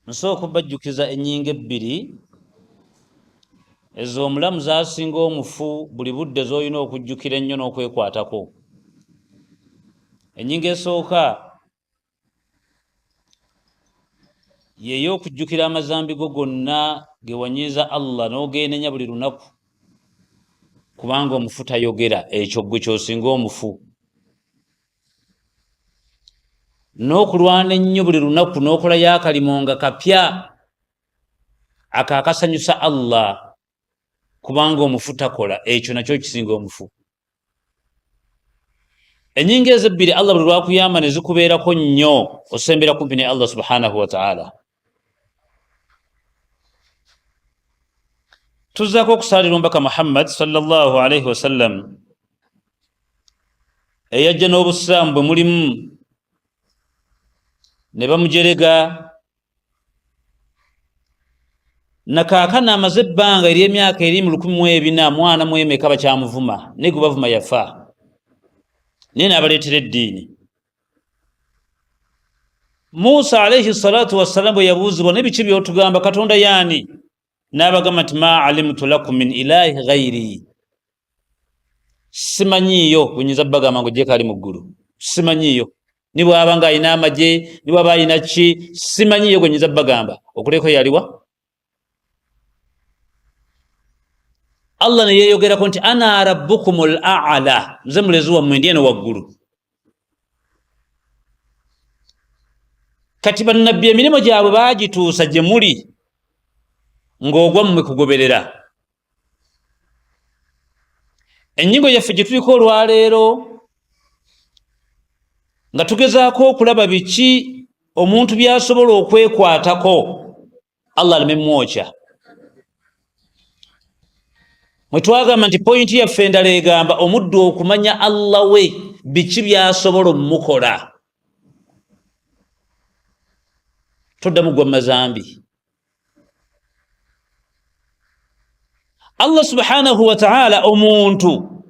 nsooka bajjukiza ennyingo ebbiri ez'omulamu zaasinga omufu buli budde z'olina okujjukira ennyo n'okwekwatako. Ennyingo esooka y'ey'okujjukira amazambi go gonna ge wanyiiza Allah n'ogeenenya buli lunaku, kubanga omufu tayogera, ekyo gwe ky'osinga omufu. N'okulwana ennyo buli lunaku n'okolayo akalimo nga kapya ako akasanyusa Allah, kubanga omufu takola, ekyo nakyo kisinga omufu. Ennyingo ezo ebbiri Allah buli lwakuyamba ne zikubeerako nnyo, osembera kumpi ne Allah subhanahu wa ta'ala. Tuzzaako okusaalira omubaka Muhammad sallallahu alaihi wasallam eyajja n'obusiraamu bwe mulimu ne bamujerega, nakaakana amaze ebbanga ery'emyaka eri mu 1400 mwana mu emeka bakyamuvuma, naye gwe bavuma yafa, naye n'abaleetera eddiini. Musa alaihi salatu wassalamu bwe yabuuzibwa n'ebiki by'otugamba Katonda yaani, n'abagamba nti ma alimtu lakum min ilahi ghairi, simanyiiyo bunyinza bagamba ngo jje kali mu ggulu, simanyiiyo. Ni bwaba nga alina amagye, ni bwaba alina ki, simanyiiyo gwe nyinza bagamba. Okuleko yaliwa? Allah ne yeeyogerako nti ana rabbukumul a'la, nze mulezi wammwe ndi eno waggulu. Kati bannabbi emirimu gyabwe baagituusa gye muli ng'ogwa mmwe kugoberera. Ennyingo yaffe gye tuliko olwaleero nga tugezaako okulaba biki omuntu by'asobola okwekwatako Allah aleme mwokya. Mwe twagamba nti pointi yaffe endala egamba omuddu okumanya Allah we biki by'asobola omukola. Toddamu gwa mazambi. Allah subhanahu wa ta'ala omuntu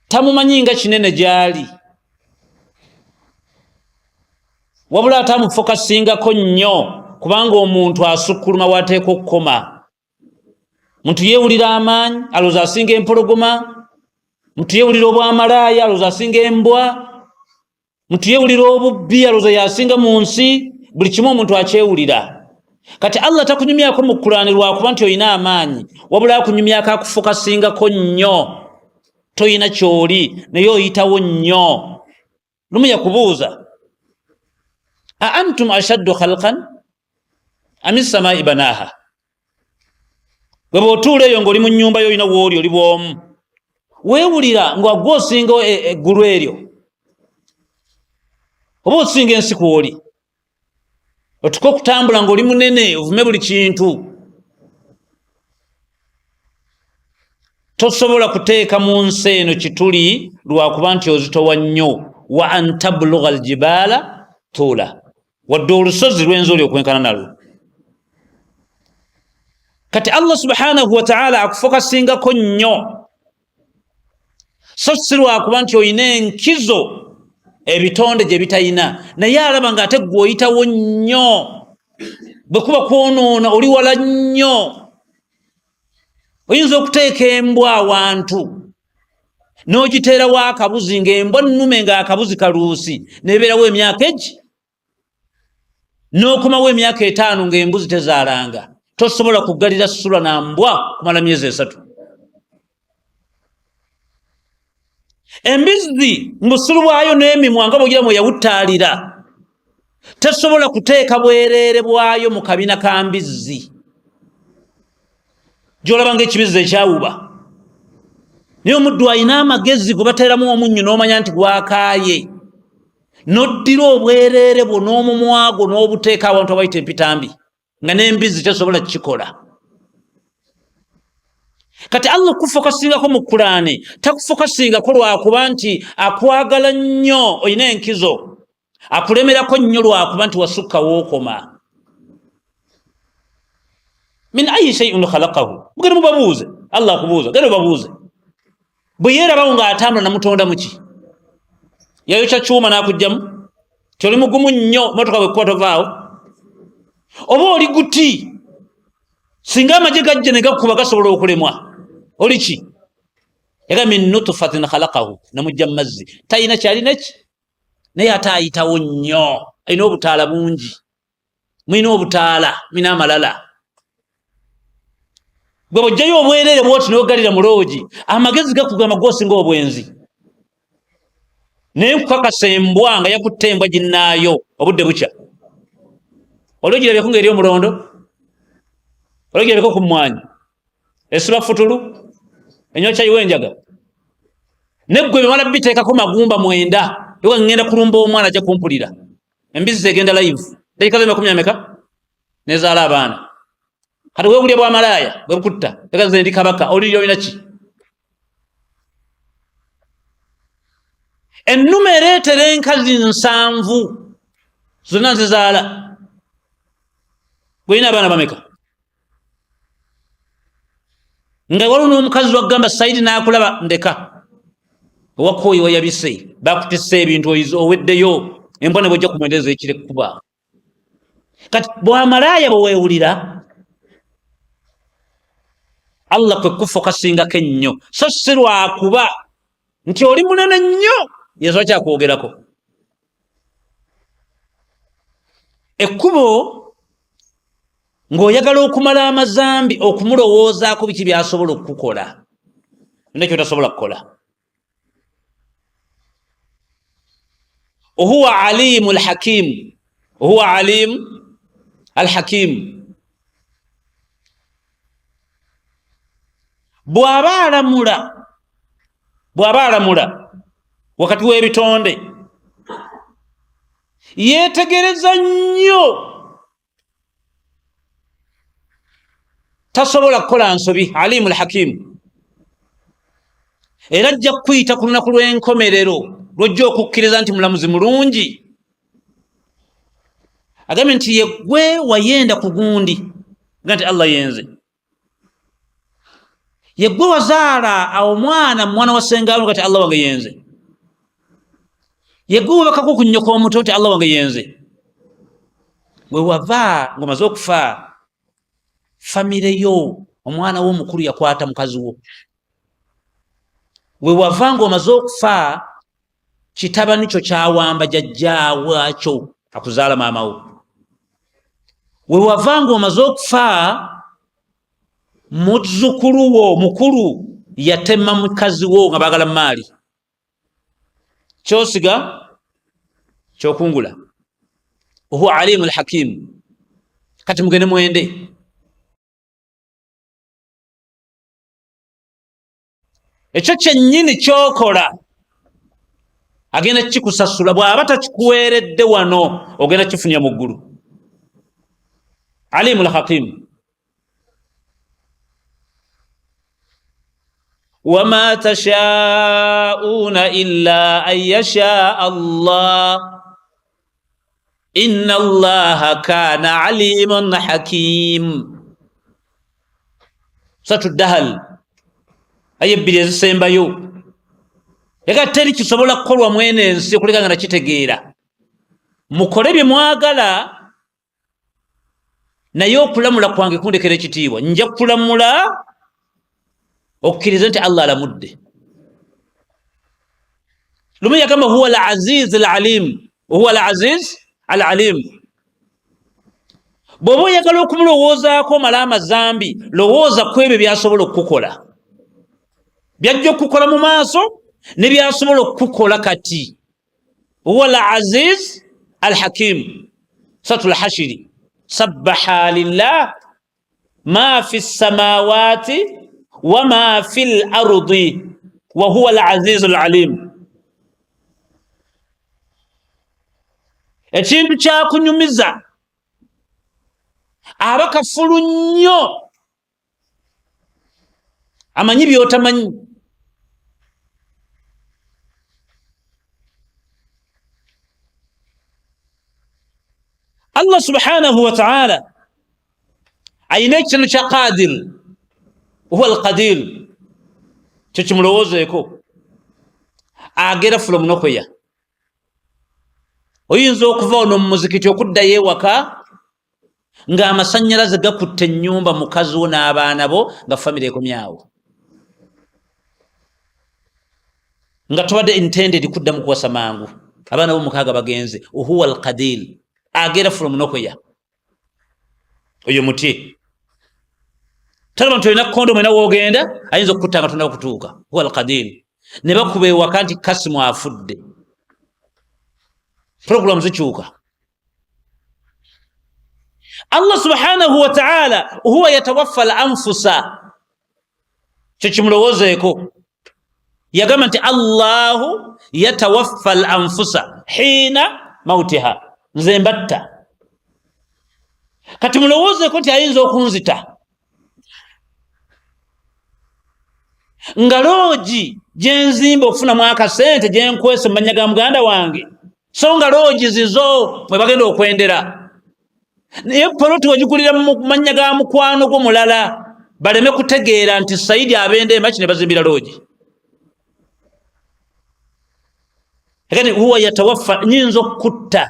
tamumanyi nga kinene gyali, wabula atamufokasingako nnyo, kubanga omuntu asukkuluma wateeka okukoma. Muntu yeewulira amaanyi alowooza asinga empologoma, muntu yeewulira obwamalaaya alowooza asinga embwa, muntu yeewulira obubbi alowooza yasinga mu nsi. Buli kimu omuntu akyewulira. Kati Allah takunyumyako mu Qur'ani lwakuba nti olina amaanyi, wabula akunyumyako akufokasingako nnyo. Toyina kyoli naye oyitawo nnyo. Lumu yakubuuza a antum ashaddu khalqan am as-samaa'i banaaha, bwe bw'otuula eyo ng'oli mu nnyumba yo olina wooli oli bw'omu, weewulira ng'agwe osinga eggulu eryo oba osinga ensi kw'oli, otuka okutambula ng'oli munene ovume buli kintu. Tosobola kuteeka mu nsi eno kituli lwakuba nti ozitowa nnyo. Wa an tablugha aljibaala tuula, wadde olusozi lwenza oli okwenkana nalwo. Kati Allah subhanahu wa ta'ala akufokasingako nnyo, so si lwakuba nti olina enkizo ebitonde gye bitayina, naye alaba ng'ate gwe oyitawo nnyo. Bwe kuba kwonoona oli wala nnyo. Oyinza okuteeka embwa awantu n'ogiteerawo akabuzi, ng'embwa nnume ng'akabuzi kaluusi, n'ebeerawo emyaka egi, n'okomawo emyaka 5 ng'embuzi tezaalanga. Tosobola kugalira ssula na mbwa kumala myezi 3. Embizzi mbusulu bwayo n'emimwa nga bw'ogira mwe yawuttaalira, tesobola kuteeka bwereere bwayo mu kabina ka mbizzi. Gy'olaba ng'ekibizzi ekyawuba, naye omuddu alina amagezi gwe bateeramu omunnyo n'omanya nti gwakaaye, n'oddira obwereere bwo n'omumwa gwo n'obuteeka awantu abayita empitambi, nga n'embizzi tesobola kukikola. Kati Allah okufokasingako mu Qur'ani takufokasingako lwakuba nti akwagala nnyo olina enkizo, akulemerako nnyo lwakuba nti wasukka wookoma. Min ayi shay'in khalaqahu, mugende mubabuuze. Allah akubuuza, gende mubabuuze. Bwe yeerabawo ng'atambula namutonda muki? Yayokya kyuma n'akugjamu? Tyoli mugumu nnyo motoka bwe kuba tovaawo? oba oli guti singa amagye gajja ne gakuba gasobola okulemwa oli ki yaga min nutfatin khalaqahu namujja mazzi tayina kyalina ki naye ate ayitawo nnyo alina obutaala bungi mwina obutaala mwina amalala bwe bojjayo obwereere bwoti n'ogalira mu loogi amagezi gakugamba gwosinga obwenzi naye nkukakasa embwa nga yakutte embwa ginnaayo obudde bukya olwogirabyeko ngaeri omulondo olwogirabyeko ku mmwanyi esiba futulu enywa kyayiwo enjaga neggwe bimala biteekako magumba 9 ewa ngenda kulumba omwana ajja kumpulira embizi zegenda live dakika ze 10 nezaala abaana kati webulya bwamalaaya bwebukutta ekaze ndi kabaka oliryo olina ki ennuma ereetera enkazi 7 zonna nzizaala gweyina abaana bameka nga waliwo n'omukazi wagamba saidi n'akulaba ndeka owakooyi wayabise bakutisse ebintu oweddeyo embwa ne bwojja kumwendeza ekire kuba kati bwamalaaya bwewewulira Allah kwe kufokasingako ennyo so si lwakuba nti oli munene nnyo yesu kyakwogerako ekkubo ng'oyagala okumala amazambi okumulowoozaako biki byasobola okukukola nekyo tasobola kukola huwa alimu alhakimu huwa alimu alhakimu bw'aba alamula wakati w'ebitonde yeetegereza nnyo tasobola kukola nsobi alimu alhakimu era ajja kuyita ku lunaku lw'enkomerero lwojja okukkiriza nti mulamuzi mulungi agambye nti yegwe wayenda ku gundi nga nti Allah yenze yegwe wazaala omwana wa ssengaalo kati Allah wange yenze yegwe wabakako ku nnyoko omuto nti Allah wange yenze we wava ng'omaze okufa famire yo omwana wo omukulu yakwata mukazi wo we wava ng'omaze okufa kitabani kyo kyawamba jjajjaawakyo akuzaala maama wo we wava ng'omaze okufa muzzukulu wo mukulu yatema mukazi wo nga baagala maali kyosiga kyokungula huwa alimu alhakimu kati mugende mwende ekyo kyennyini kyokola agenda kikusasula bw'aba takikuweeredde wano ogenda kifunira mu ggulu alimu alhakimu وما تشاءون إلا أن يشاء الله إن الله كان عليما حكيم ستدهل أيبدي السيمبايو yaga teri kisobola kukolwa mwene ensi okulekanga nakitegeera mukole bye mwagala naye okulamula kwange kundekera ekitiibwa nja kulamula okkiriza nti Allah alamudde lumu yagamba huwa al-aziz al-alim huwa al-aziz al-alim bw'oba oyagala okumulowoozaako mala amazambi lowooza ku ebyo byasobola okukukola byajja okukukola mu maaso ne byasobola okukukola kati huwa al-aziz al-hakim suratul hashiri sabbaha lillah ma fi as-samawati وما في الأرض وهو العزيز العليم ekintu kyakunyumiza aba kafulu nnyo amanyi byotamanyi Allah subhanahu wa ta'ala ayina ekintu kya qadir huwa al-qadir kyo kimulowoozeeko agera from nowhere oyinza okuva ono mu muzikiti okuddayo ewaka nga amasanyalaze gakutte ennyumba mukazi wo n'abaana bo nga famire ekomyawo nga tobadde intended kuddamu kuwasa mangu abaana bo mukaaga bagenze huwa alqadir agera from nowhere oyo muti talaba ntolina kondomu ena woogenda ayinza okukutta nga tonaba kutuuka huwa alqadir ne bakuba ewaka nti Kasimu afudde programu zikyuka Allah subhanahu wa ta'ala huwa yatawaffa al-anfusa kyo kimulowoozeeko yagamba nti Allahu yatawaffa al-anfusa hina mautiha nze mbatta kati mulowoozeeko nti ayinza okunzita nga loogi gyenzimba okufunamu akasente gyenkwese mu mannya ga muganda wange so nga loogi zizo mwe bagenda okwendera naye poloti wagigulira mu mannya ga mukwano gwo mulala baleme kutegeera nti Saidi abende emaki ne bazimbira loogi ekati huwa yatawaffa nyinza okutta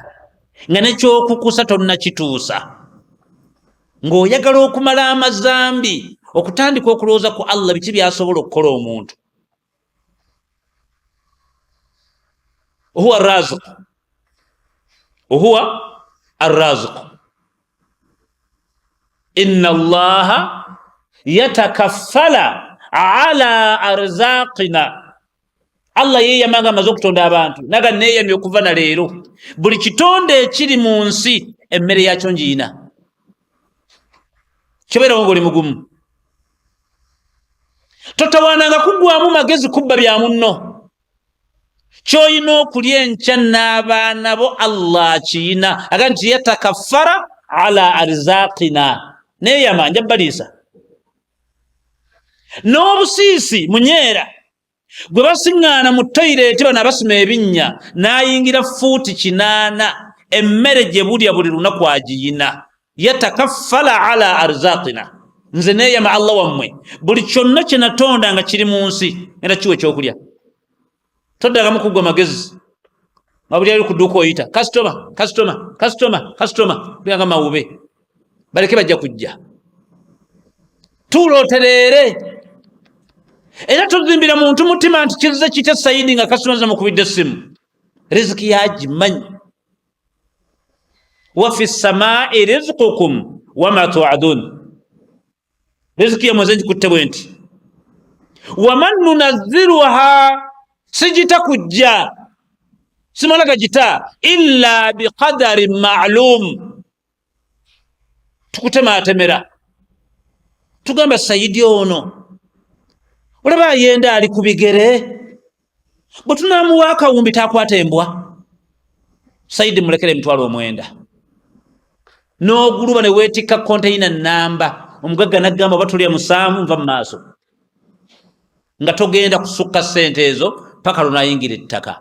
nga nekyokukusa tonnakituusa ng'oyagala okumala amazambi okutandika okulowooza ku Allah biki byasobola okukola omuntu huwa arraziq huwa arraziq inna Allaha yatakaffala ala arzaqina Allah yeyamanga amaze okutonda abantu naga neeyamye okuva na leero buli kitonde ekiri mu nsi emmere yakyo njiina kibeerawo ng'oli mugumu totawaananga kuggwamu magezi kubba bya munno ky'olina okulya enkya n'abaana bo Allah kiyina aga nti yatakaffara ala arzaqina neeyama njabaliisa n'obusiisi munyeera gwe basiŋŋaana mu toyireeti bano abasima ebinnya n'ayingira fuuti 8 emmere gye bulya buli lunaku agiyina yatakaffala ala arzaqina nze neeyama Allah wammwe buli kyonna kye natonda nga kiri mu nsi era kiwe ekyokulya toddagamu kuggwa magezi nga buli ali ku dduuka oyita kasitoma byanga mawube baleke bajja kujja tuulootereere era tozimbira muntu mutima nti kizize kitya Saidi nga kasitoma zamukubidde essimu riziki yagimanyi wa fi ssamaa'i rizqukum wama tu'adun riziki ya mwezenji kutte bwe nti waman nunazziruha sijita kujja simalaga jita illa biqadarin ma'lum tukutematemera tugamba Saidi ono olaba ayenda ali ku bigere bwe tunamuwa akawumbi takwata embwa Saidi mulekere emitwalo 9 n'oguluba ne weetikka konteyina namba omugagga naggamba batulya 7 nva mu maaso nga togenda kusukka ssente ezo paka lunayingira ettaka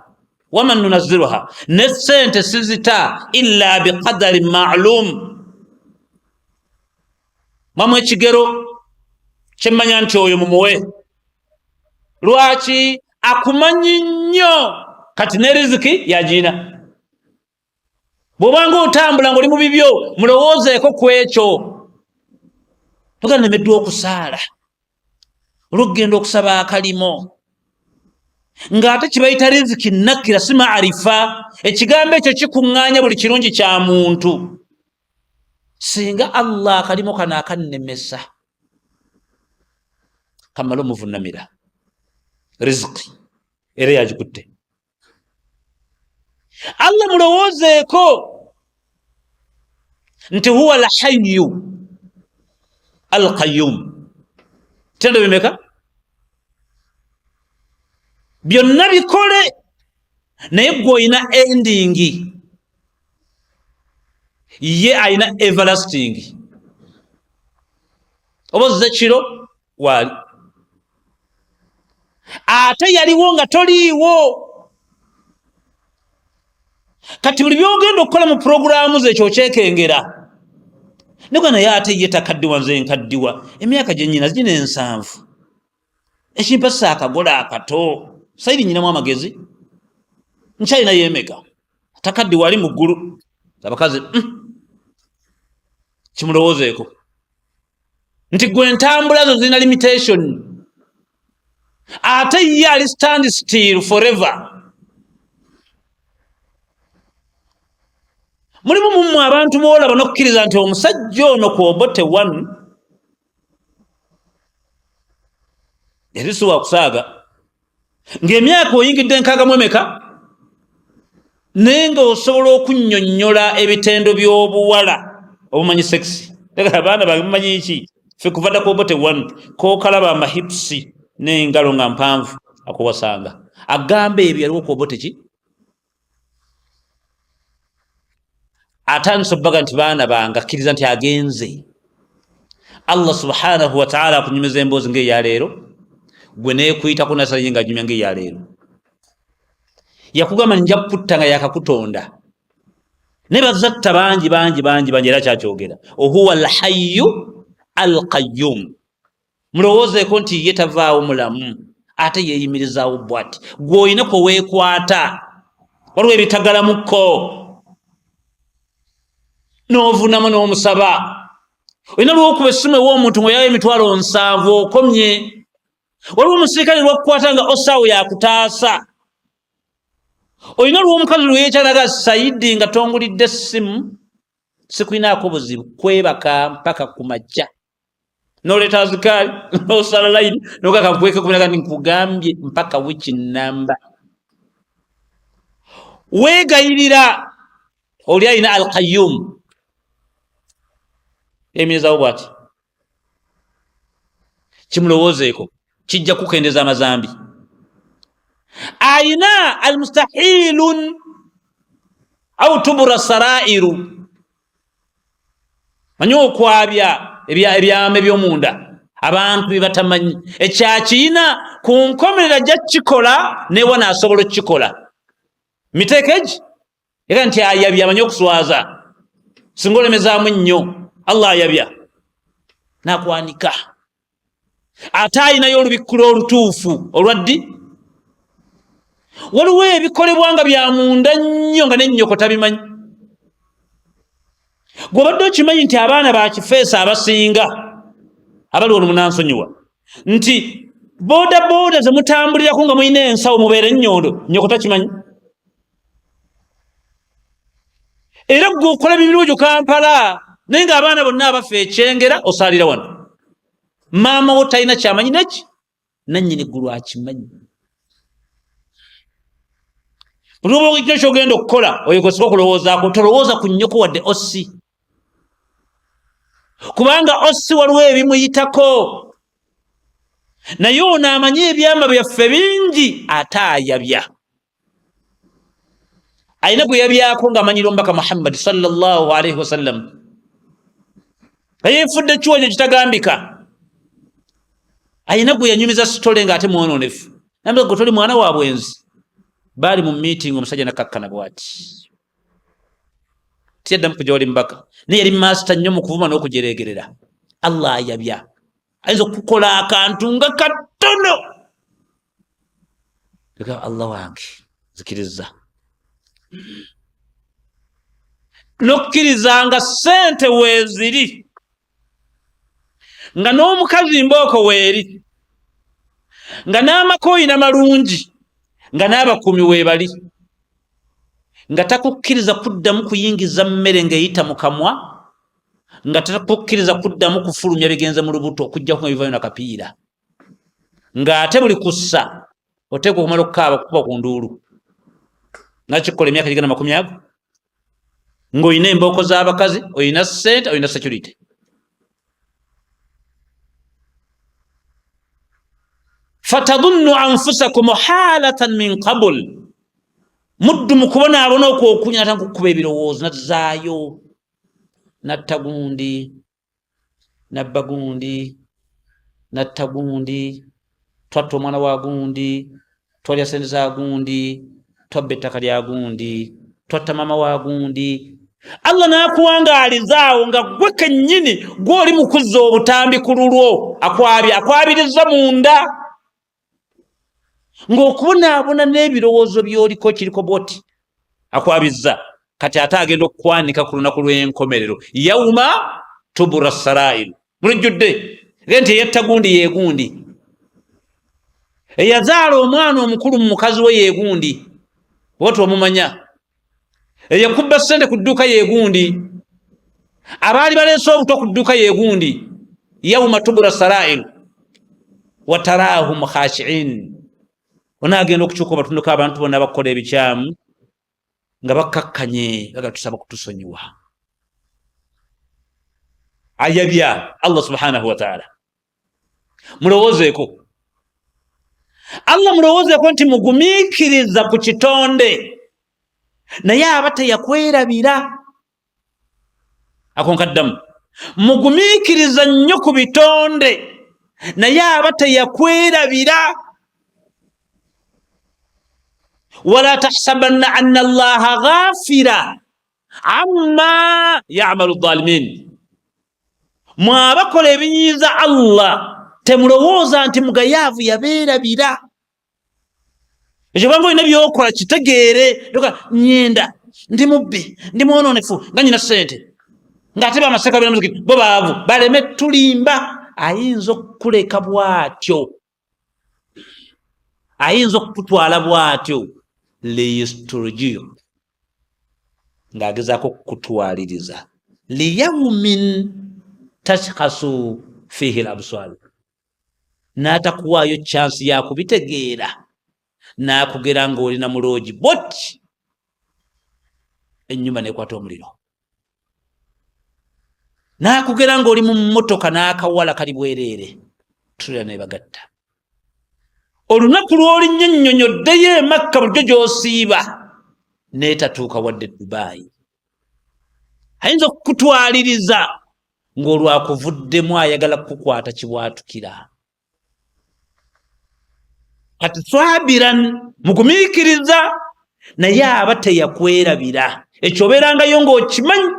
waman nunazziruha ne ssente sizita illa biqadarin ma'lum mamwe ekigero kyemmanya nti oyo mumuwe lwaki akumanyi nnyo kati ne riziki yagiina bw'obanga otambula ng'oli mu bibyo mulowoozeeko ku ekyo togenda nemeddwa okusaala olw'okugenda okusaba akalimo ng'ate kibayita riziki nakira si maarifa ekigambo ekyo kikuŋŋaanya buli kirungi kya muntu singa Allah akalimo kano akannemesa kamala omuvunnamira riziki era yagikutte Allah mulowoozeeko nti huwa alhayyu alqayyum tendo bimeka byonna bikole naye gwe oyina endingi ye ayina everlasting oba ozze kiro waali ate yaliwo nga toliiwo kati buli byogenda okukola mu puroguramu ze ekyo kyekengera nega naye ate ye takaddiwa nze nkaddiwa emyaka gye nnyina gina 7 ekimpasa akagola akato Saidi nyinamu amagezi nkyalina yemeka takaddiwa ali mu ggulu abakazi kimulowoozeeko nti gwe entambula zo zirina limitation ate ye ali stand still forever. Mulimu mumwe abantu boolaba n'okukkiriza nti omusajja ono ku Obote 1 yali si wa kusaaga ng'emyaka oyingidde 60 naye ng'osobola okunnyonnyola ebitendo by'obuwala obumanyi sexy. Abaana bange mumanyi ki ffe kuva dda ku Obote 1 kookalaba amahipusi n'engalo nga mpanvu akuwasanga agamba ebyo yaliwo ku Obote ki atandise obbaga nti baana bange akkiriza nti agenze. Allah subhanahu wa ta'ala akunyumiza emboozi ng'eyaleero gwe neekuyitako nasaye nga anyumya ng'eyaleero. Yakugamba nja kukutta nga yakakutonda ne bazatta bangi era kyakyogera ohuwa alhayyu alqayyum. Mulowoozeeko nti ye tavaawo mulamu ate yeeyimirizaawo bw'ati gwe olina kwe weekwata waliwo ebitagalamukko n'ovunamu n'omusaba. Olina lw'okuba essimu ew'omuntu ng'oyawo emitwalo 7 okomye. Waliwo omusirikale lw'okukwata nga osaawo yakutaasa. Olina lw'omukazi lweyekyalaga Saidi nga tongulidde essimu sikulinaako buzibu kwebaka mpaka ku majja n'oleeta azikaali n'osala layini n'ogaka nkweke kubiraga nti nkugambye mpaka wiki namba. Weegayirira oli alina alqayyum emyezawo bw'ati kimulowoozeeko kijja kukendeza amazambi. Ayina almustahilun au tubura sarairu manyi okwabya ebyama eby'omunda abantu bebatamanyi ekyakiyina ku nkomerera ajja kukikola newa naasobola okukikola miteeko egi era nti ayabya amanyi okuswaza singa olemezaamu nnyo Allah ayabya nakwanika ate ayinayo olubikkula olutuufu olwaddi. Waliwo ebikolebwa nga bya munda nnyo nga n'ennyoko tabimanyi. Gw'obadde okimanyi nti abaana bakifeesa abasinga abali ono munansonyiwa nti booda ze mutambulirako nga mulina ensawo mubeere nnyondo nnyoko takimanyi. Era gwe okola emirimu gyo Kampala naye ng'abaana bonna abafa ekyengera osaalira wano. Maama wo talina kyamanyi neki nannyini ggulu akimanyi. Bulubo ekyo ky'ogenda okukola oyekozesa okulowoozaako tolowooza ku nnyoko wadde ossi kubanga ossi waliwo ebimuyitako naye ono amanyi ebyama byaffe bingi ate ayabya. Ayina gwe yabyako ng'amanyira omubaka Muhammad sallallahu alaihi wasallam yeefudde kiwonyo kitagambika. Ayina gwe yanyumiza sitole ng'ate mwononefu nambe gwe toli mwana wa bwenzi. Baali mu meeting omusajja nakkakkana bw'ati tiyaddamu kujja wali mbaka naye yali master nnyo mu kuvuma n'okujereegerera. Allah ayabya ayinza okukola akantu nga katono Allah wange zikiriza n'okkiriza nga ssente weeziri nga n'omukazi mbooko weeri nga n'amakoyina malungi nga n'abakuumi weebali nga takukkiriza kuddamu kuyingiza mmere ng'eyita mu kamwa nga takukkiriza kuddamu kufulumya bigenze mu lubuto okujjako nga bivayo nakapiira ng'ate buli kussa oteeka okumala okukaaba kukuba ku nduulu nakikola emyaka 40 ng'olina embooko z'abakazi olina ssente olina security. Fatadunnu anfusakum halatan min qabl muddu mukubonaabona okwo okunya natandika okukuba ebirowoozo nazaayo natta gundi nabba gundi natta gundi twatta omwana wa gundi twalya sente za gundi twabba ettaka lya gundi twatta mama wa gundi. Allah n'akuwangaalizaawo nga gwe kennyini gw'oli mu kuzza obutambi ku lulwo akwabiriza munda ng'okubonaabona n'ebirowoozo by'oliko kiriko bwoti akwabizza kati ate agenda okukwanika ku lunaku lw'enkomerero yawuma tubura sarail mulujjudde genti yettagundi yegundi eyazaala omwana omukulu mu mukazi we yegundi watu omumanya eyakubba ssente ku dduuka yegundi abaali baleese obuto ku dduuka yegundi yawma tubura sarail watarahum khashiin onaagenda okukyuka obatunduko abantu bonna bakukola ebikyamu nga bakkakkanye bagatusaba kutusonyiwa ayabya Allah subhanahu wa ta'ala mulowoozeeko Allah mulowoozeeko nti mugumiikiriza ku kitonde naye aba teyakwerabira akonkaddamu mugumiikiriza nnyo ku bitonde naye aba teyakwerabira wala tahsabanna anna allaha ghafira amma ya'malu adh-dhalimin mwabakola ebinyiiza Allah temulowooza nti mugayaavu yabeerabira ekyo banga olina byokola kitegeere nyenda ndi mubbi ndi mwononefu nga nyina ssente ng'ate bamaseka b'emuzikiti bo baavu baleme tulimba ayinza okukuleka bw'atyo ayinza okutwala bw'atyo liyisturjiyo ng'agezaako okutwaliriza liyawmin tashkhasu fihi al-absar n'atakuwaayo chansi yakubitegeera n'akugera ng'olina muloogi boti ennyumba n'ekwata omuliro n'akugera ng'oli mu mmotoka n'akawala kali bwereere tulira nebagatta olunaku lw'olinnyonnyonyoddeyo e Makka bulijjo gy'osiiba n'etatuuka wadde Dubai ayinza okukutwaliriza ng'olwakuvuddemu ayagala kukukwata kibwatukira kati swabiran mugumiikiriza naye aba teyakwerabira ekyo obeerangayo ng'okimanyi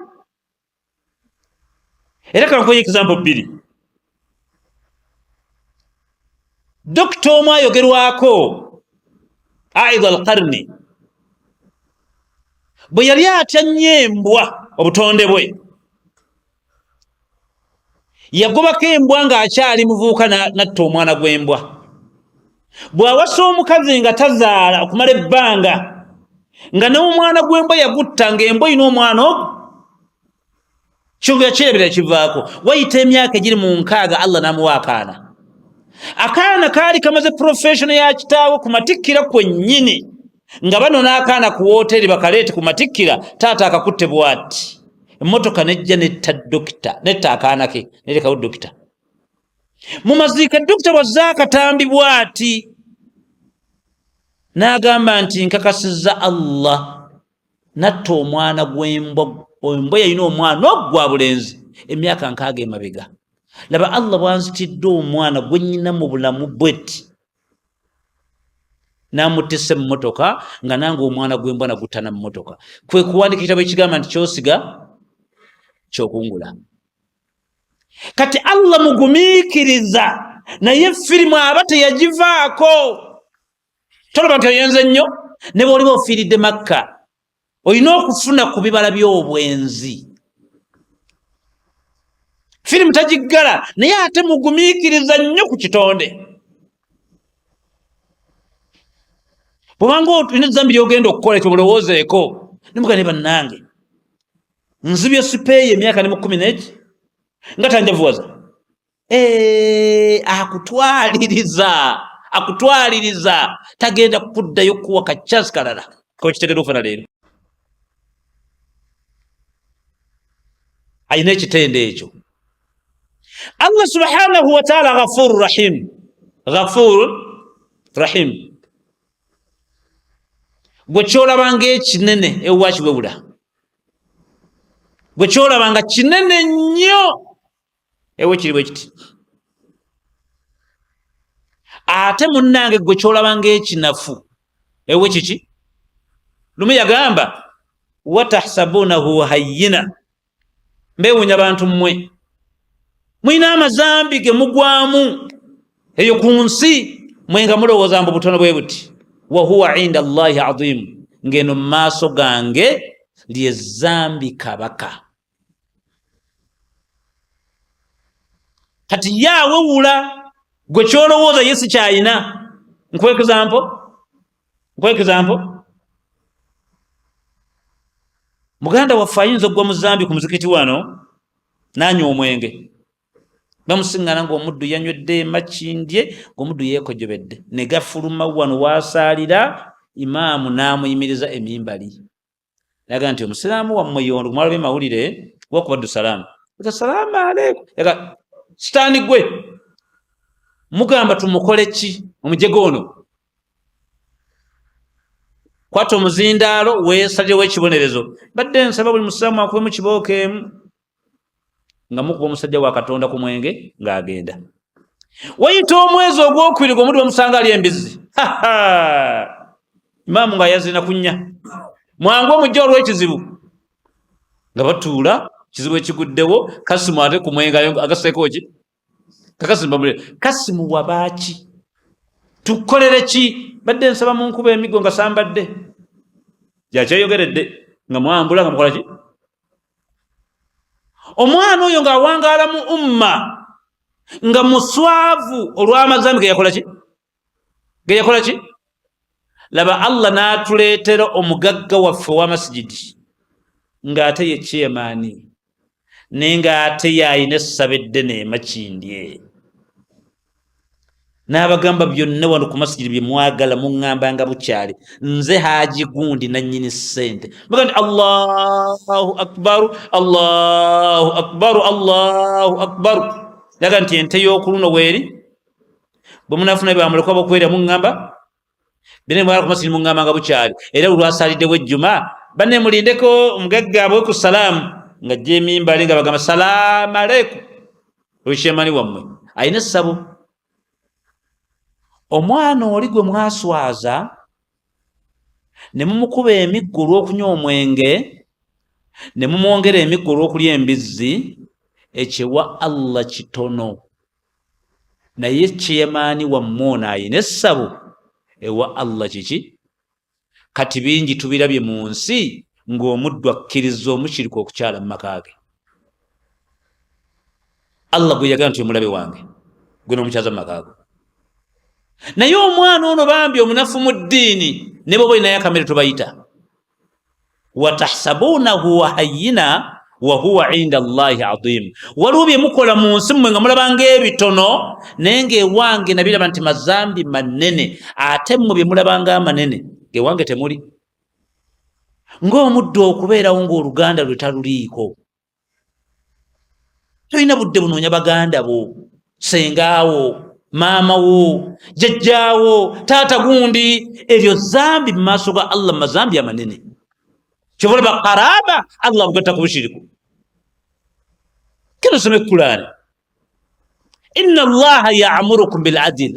era kankuwa example bbiri dokita omu ayogerwako Aidha al-Qarni bwe yali atya nnyo embwa obutonde bwe yagobako embwa ng'akyali muvubuka natta omwana gw'embwa bw'awasa omukazi nga tazaala okumala ebbanga nga n'omwana gw'embwa yagutta ng'embwa yina omwana ogwo kyongo yakirebera kivaako wayita emyaka egiri mu 6 Allah n'amuwa akaana kaali kamaze professional ya kitaawe ku matikkira kwennyini nga bano n'akaana ku wooteri bakaleete ku matikkira taata akakutte bw'ati emmotoka nejja netta dokita netta akaana ke nerekawo dokita mu maziika dokita bwazza akatambi bw'ati n'agamba nti nkakasizza Allah natta omwana gw'embwa embwa yalina omwana ogwa bulenzi emyaka 6 emabega laba Allah bwanzitidde omwana gwe nnyina mu bulamu bweti n'amutisse mu mmotoka nga nange omwana gw'embwa nagutana mu mmotoka kwe kuwandika ekitabo ekigamba nti kyosiga kyokungula kati Allah mugumiikiriza naye firimu aba teyagivaako tolaba nti oyenze nnyo ne bw'oliba ofiiridde Makka olina okufuna ku bibala by'obwenzi firimu tagiggala naye ate mugumiikiriza nnyo ku kitonde bwobanga olina ezambi ly'ogenda okukola ekyo mulowoozeeko nimuga ne bannange nzibye sipeeyi emyaka ne mu 10 nga tanjavuwaza akutwaliriza tagenda kuddayo kuwa kacyasi kalala kokitegeera ofuna leero ayina ekitende ekyo Allah subhanahu wa ta'ala ghafuru rahim gwe kyolabanga ekinene ewakibwebula gwe kyolabanga kinene nnyo ewe kiri bwe kiti ate munnange gwe kyolabanga ekinafu ewe kiki lumu yagamba watahsabunahu hayyina mbewunya bantu mmwe mwina amazambi ge mugwamu eyo ku nsi mwenga mulowooza mbu butono bwe buti wa huwa inda Allahi azim ngeno mu maaso gange lyezambi kabaka kati yawewula gwe kyolowooza yesi kyayina. Nkuwa example muganda waffe ayinza okugwa mu zambi ku muzikiti wano nanywa omwenge, bamusiŋŋana ng'omuddu yanywedde makindye ng'omuddu yeekojobedde, ne gafuluma wano waasaalira, imaamu n'amuyimiriza emimbali naga nti omusiraamu wammwe yondo mwalabe mawulire wakubaddu salaamu salaamu aleikum sitaani gwe mugamba tumukole ki omujego ono? kwata omuzindaalo weesalyewo ekibonerezo. Badde nsaba buli musiraamu akubemu kibooka emu nga mukuba omusajja wa Katonda ku mwenge ng'agenda. Wayita omwezi ogwokubiri gwe omuddu bamusanga ali embizzi, imaamu nga yazina kunnya, mwangu omujja olw'ekizibu nga batuula, kizibu ekiguddewo, Kasimu ate ku mwenge agaseeko ki kakasimu Kasimu wabaaki tukolere ki? Badde nsaba mu nkuba emiggo nga sambadde gyakyeyogeredde nga mwambula nga mukola ki? Omwana oyo ng'awangaala mu umma nga muswavu olw'amazambi geyakola ki? Laba Allah n'atuleetera omugagga waffe w'amasigidi ng'ate ye chairman naye ng'ate yayina essaba eddene emakindye, n'abagamba byonna wano ku masigidi bye mwagala muŋŋamba nga bukyali, nze Haji Gundi nannyini ssente. Baga nti Allahu akbaru Allahu akbaru Allahu akbaru. Yaga nti ente y'okuluno weeri bwe munafuna byamulekwa bokwera muŋŋamba bine mwala ku masigidi muŋŋamba nga bukyali, era olwasaliddewo ejjuma banne mulindeko omugagga abwe ku salaamu nga ajja emimbali nga bagamba salaamu aleikum olw'ekyemani wammwe ayina essabo. Omwana oli gwe mwaswaza ne mumukuba emiggo olw'okunywa omwenge ne mumwongera emiggo olw'okulya embizzi, ekyewa Allah kitono, naye chairman wammwe ono ayina essabo ewa Allah kiki? Kati bingi tubirabye mu nsi ng'omuddu akkiriza omushirika okukyala mu maka ge. Allah gwe yagamba nti omulabe wange gwe n'omukyaza mu maka ge, naye omwana ono bambi omunafu mu ddiini ne bwe balinayo akamere tubayita watahsabunahu hayyina wa huwa inda Allahi azim. Waliwo bye mukola mu nsi mmwe nga mulaba ng'ebitono naye ng'ewange nabiraba nti mazambi manene, ate mmwe bye mulaba ng'amanene ng'ewange temuli. Ng'omuddu okubeerawo ng'oluganda lwe taluliiko, tolina budde bunoonya baganda bo, sengaawo, maama wo, jjajjaawo, taata gundi. Eryo zambi mu maaso ga Allah, mazambi amanene. Kyova olaba qaraba Allah bugatta ku bushiriku. Kino some Qur'an, inna Allaha ya'murukum bil adl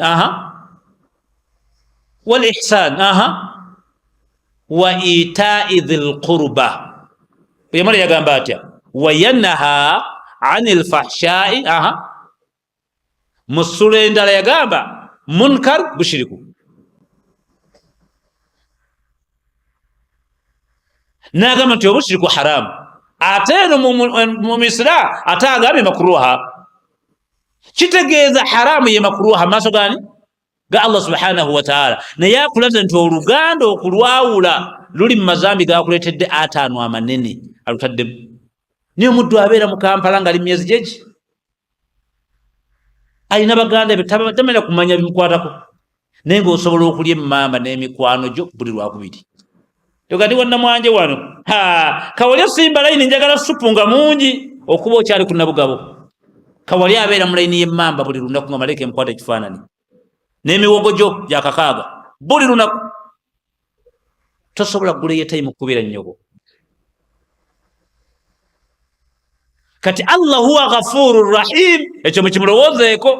wal ihsan wa ita'i dhil qurba. Yamara yagamba atya wa yanha 'anil fahsha'i musule endala yagamba munkar bushiriku. Nagamba nti obushiriku haramu, ate eno mu Misra ate agambye makruha. Kitegeeza haramu ye makruha maaso gani? Ga Allah subhanahu wa ta'ala. Naye akulaze nti oluganda okulwawula luli mu mazambi gakuleetedde ataano amanene alutaddemu. Niyo omuddu abeera mu Kampala nga ali myezi gyeki alina baganda be tamanya kumanya bimukwatako, naye ng'osobola okulya emmamba n'emikwano gyo buli lwakubiri. Yogadi wanna mwanje wano kawalya simba layini njagala supu nga mungi okuba okyali ku Nabugabo. Kawalya abeera mu layini y'emmamba buli lunaku nga maleke emukwata ekifaananyi n'emiwogo gyo gya kakaaga buli lunaku. Tosobola kugula ey'etime kubeera nnyogo. Kati Allah huwa ghafurur rahim, ekyo mukimulowoozeeko,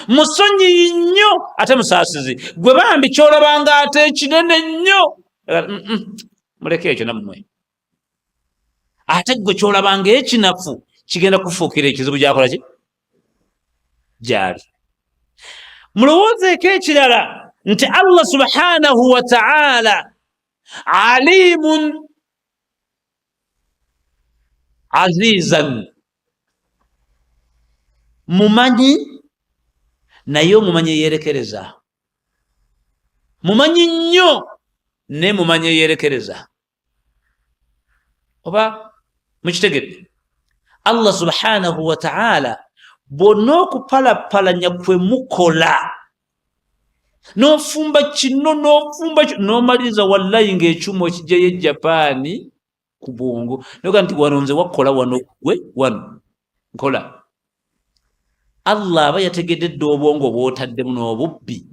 musonyi nnyo ate musaasizi. Gwe bambi kyolabanga ate ekinene nnyo muleke ekyo nammwe, ate gwe kyolabanga ekinafu kigenda kufuukira ekizibu gyakola ki gyali. Mulowoozeeko ekirala nti Allah subhanahu wa ta'ala alimun azizan, mumanyi naye omumanyi eyerekereza, mumanyi nnyo ne mumanyi eyerekereza. Oba mukitegedde? Allah subhanahu wa ta'ala bwonna okupalapalanya kwe mukola n'ofumba kino n'ofumba kino n'omaliriza wallahi ng'ekyuma okijjayo e Japaani ku bwongo noga nti wano nze wakola wano gwe wano nkola. Allah aba yategedde obwongo bw'otaddemu n'obubbi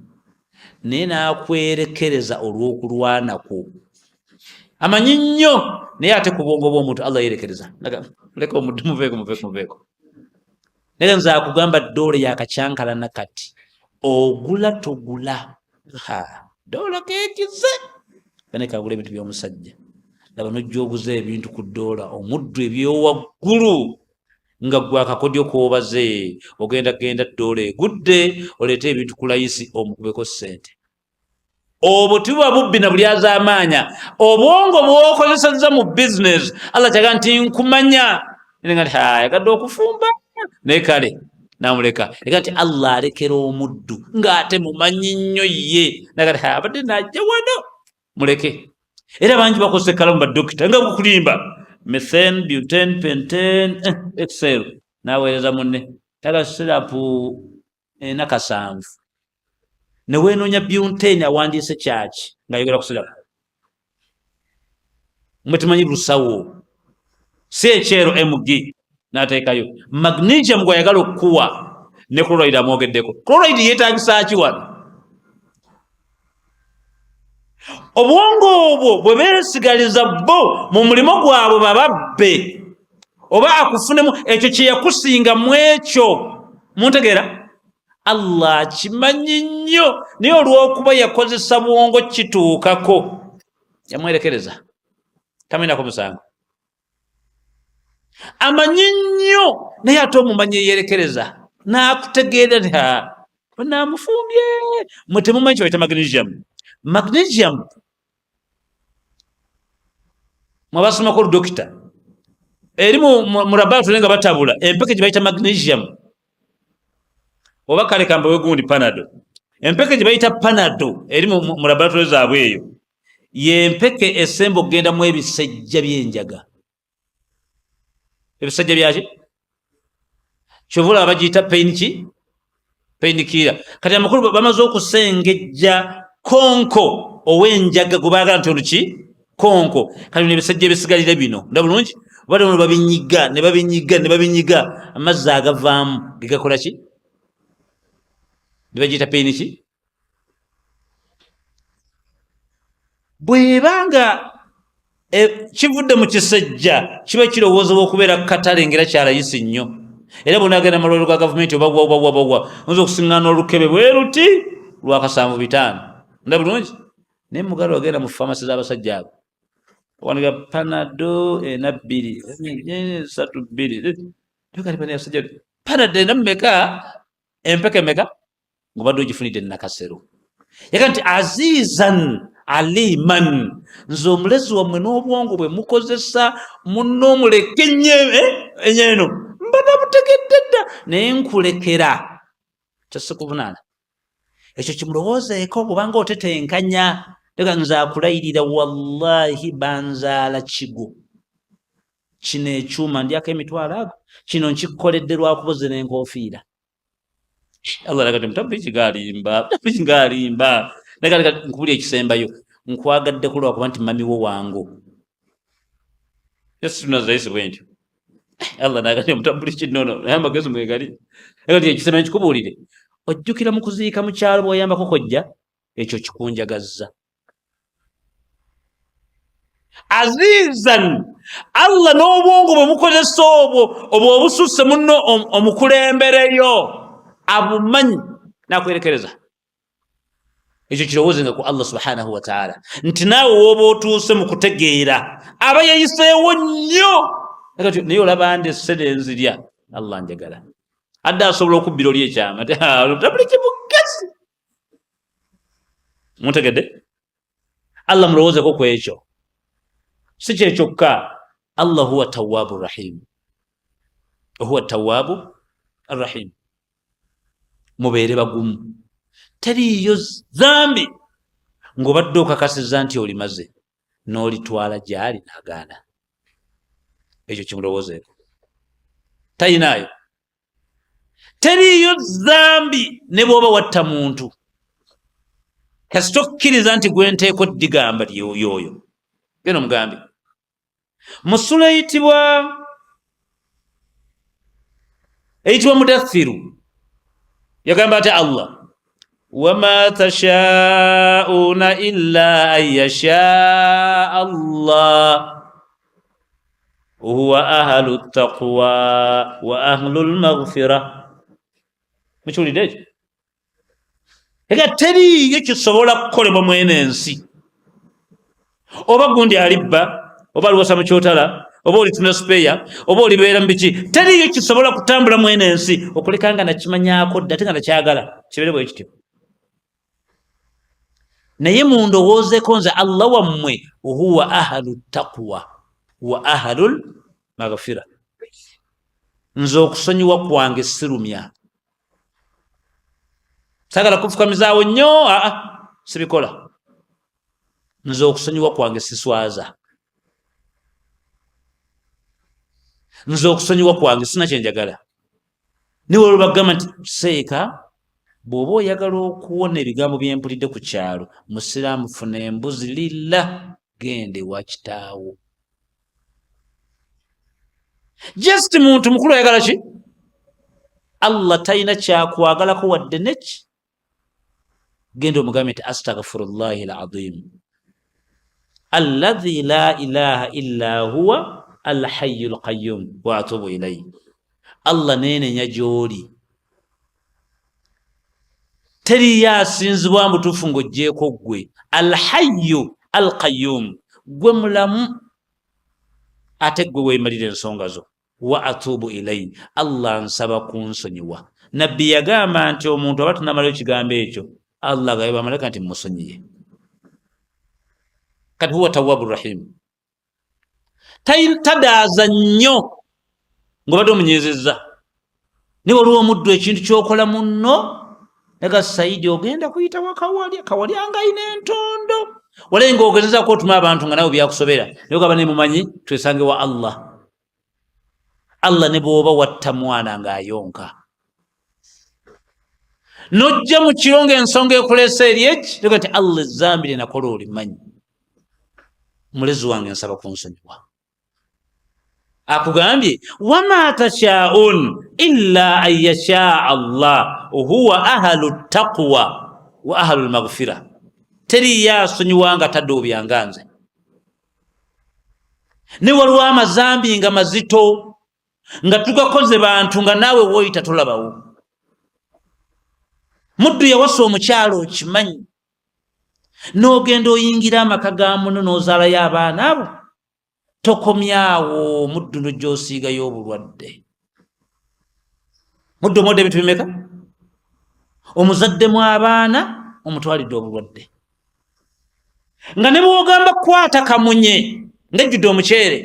naye n'akwerekereza olw'okulwanako. Amanyi nnyo naye ate ku bwongo bw'omuntu Allah yerekereza. Leka omuddu muveeko. Naye nze akugamba doole yakacyankalana kati ogula togula. Doola keekize kane kagula ebintu by'omusajja laba nojja oguza ebintu ku doola omuddu ebyowaggulu nga gwe akakodyo koobaze ogenda doola egudde oleete ebintu ku layisi omukubeko ssente. Obwo tibuba bubbi na bulyaza amaanya. Obwongo bw'okozesezza mu bizinesi Allah kyaga nti nkumanya nga nti yagadde okufumba naye kale namuleka. Eka nti Allah alekera omuddu ng'ate mumanyi nnyo ye nagati abadde najja wano muleke. Era bangi bakozesa ekkalamu baddokita nga bukulimba methane, butane, pentane, excel naweereza munne taga sirapu nakasanvu neweenoonya butane awandiise kyaki ng'ayogera ku sirapu. Mwe tumanyi busawo si ekyero mg n'ateekayo magnesium gw'ayagala okukuwa ne chloride amwogeddeko. Chloride yeetagisa ki wano? Obwongo obwo bwe beesigaliza bo mu mulimo gwabwe bababbe oba akufunemu ekyo kye yakusinga mu ekyo. Muntegeera? Allah kimanyi nnyo naye olw'okuba yakozesa bwongo kituukako yamwerekereza taminako musango. Amanyi nnyo naye ate omumanyi eyerekereza n'akutegeera nti banaamufumbye. Mwe temumanyi kye bayita magnesium. Magnesium mwabasomako oludokita eri mu laboratory nga batabula empeke gye bayita magnesium oba kale kambawe gundi panado. Empeke gye bayita panado eri mu laboratory zaabwe eyo yempeke esemba okugendamu ebisejja by'enjaga. Ebisajja byaki kyovula bagiyita pain killer. Kati amakulu bamaze okusengejja konko ow'enjaga gwe baagala nti oluki konko. Kati nebisajja ebisigalira bino nda bulungi bano babinyiga ne babinyiga amazzi agavaamu gegakola ki bagiyita pain ki. Bwebanga kivudde mu kisejja kiba kirowoozebwa okubeera katale ngera kyalayisi nnyo. Era bonna agenda amalwaliro ga gavumenti oba oyinza okusiŋŋaana olukebe bwe luti lwa 7-5 nda bulungi. Naye mugalo agenda mu famasi z'abasajja abo waniga panado 2 3 panado enameka empeke meka ngobadde ogifunidde nakasero. Yaga nti azizan aliman nze omulezi wammwe n'obwongo bwe mukozesa munnoomuleke enyeeno mba nabutegedde dda naye nkulekera kyasikuvunaana ekyo kimulowoozeeko bwobanga otetenkanya. Ega nze akulayirira wallahi banzaala kigo kino ekyuma ndyako emitwalo ago kino nkikoledde lwakuboze n'enkofiira. Allah lagate mutabi kigalimba nagaleka nkubuli ekisembayo nkwagadde kulwa kuba nti mamiwo wango yesunazaisi bwentyo. Allah nagate mutabuli kinono amagezi mwegali egati ekisembayo nkikubuulire ojjukira mu kuziika mu kyalo bw'oyambako kojja ekyo kikunjagazza. Azizan Allah n'obwongo bwe mukozesa obwo obususse munno omukulembereyo abumanyi nakwerekereza. Ekyo kirowoozenga ku Allah subhanahu wa ta'ala nti naawe wooba otuuse mu kutegeera aba yeeyiseewo nnyo naye olaba ndesse nenzirya Allah njagala adde asobola okubbira oli ekyama tabuli kibugezi. Muntegedde? Allah mulowoozeko ku ekyo. Si kyekyokka Allah huwa tawwabu rahim, huwa tawwabu arrahim. mubeere bagumu. Teriiyo zambi ng'obadde okakasizza nti olimaze n'olitwala gy'ali n'agaana. Ekyo kimulowoozeeko. Tayinaayo. Teriiyo zambi ne bw'oba watta muntu kasi tokkiriza nti gwe nteeko digamba ly'oyo. Geno mugambe. Mu ssula eyitibwa Mudathiru yagamba ati Allah, wama tashauna illa an yasha Allah huwa ahlu ttaqwa wa ahlu lmaghfira. Mukiwulidde ekyo? Ega teriiyo kisobola kukolebwa mwene ensi, oba gundi alibba, oba aliwasa mu kyotala, oba olituna sipeya, oba olibeera mu biki. Teriiyo kisobola kutambula mwene ensi okuleka nga nakimanyaako dda ate nga nakyagala kibeere bwe kityo. Naye mundowoozeeko nze Allah wammwe huwa ahlu ttaqwa wa ahlu lmaghfira. Nze okusonyiwa kwange sirumya. Sagala kufukamizawo nnyo, sibikola. Nze okusonyiwa kwange siswaza. Nze okusonyiwa kwange sina kyenjagala. Niwe olubagamba nti seeka bw'oba oyagala okuwona ebigambo bye mpulidde ku kyalo, musiraamu funa embuzi lilla, gende wa kitaawo. Just muntu mukulu ayagala ki? Allah talina kyakwagalako wadde neki. Genda omugambe nti astaghfirullahi alazim alladhi la ilaha illa huwa alhayyul qayyum wa atubu ilayhi. Allah nenenya gy'oli. Teriyo asinzibwa mutuufu ng'oggyeko ggwe. Alhayyu alqayyum, gwe mulamu ate gwe weemalira ensonga zo. Wa atubu ilayhi, Allah nsaba kunsonyiwa. Nabbi yagamba nti omuntu aba tunamalayo ekigambo ekyo, Allah agayeba amaleka nti musonyiye. Kati huwa tawwabur rahim. Tadaaza nnyo ng'obadde omunyezezza. Niwe waliwo omuddu ekintu ky'okola munno, ega Saidi ogenda kuyitawo kawalya nga ayina entondo. Walayi ng'ogezezaako otuma abantu nga nawe byakusobera. Naye ogamba ne mumanyi twesange wa Allah. Allah ne bw'oba watta mwana ng'ayonka. Nojja mu kiro ng'ensonga ekuleesa eri eki, toga nti Allah ezzambi lye nakola olimanyi. Mulezi wange nsaba kunsonyiwa. Akugambye wama tashaun illa an yasha Allah huwa ahlu ttaqwa wa ahlu lmaghfira. Teriyo asonyiwa nga taddoobya nga nze. Ne waliwo amazambi nga mazito nga tugakoze bantu nga naawe woyita tolabawo. Muddu yawasa omukyalo okimanyi, n'ogenda oyingira amaka ga muno n'ozaalayo abaana abo, tokomyawo muddu n'ojja osiigayo obulwadde. Muddu omwadde ebintu bimeka? Omuzaddemu abaana, omutwalidde obulwadde. Nga ne bw'ogamba kwata kamunye ng'ejjudde omuceere,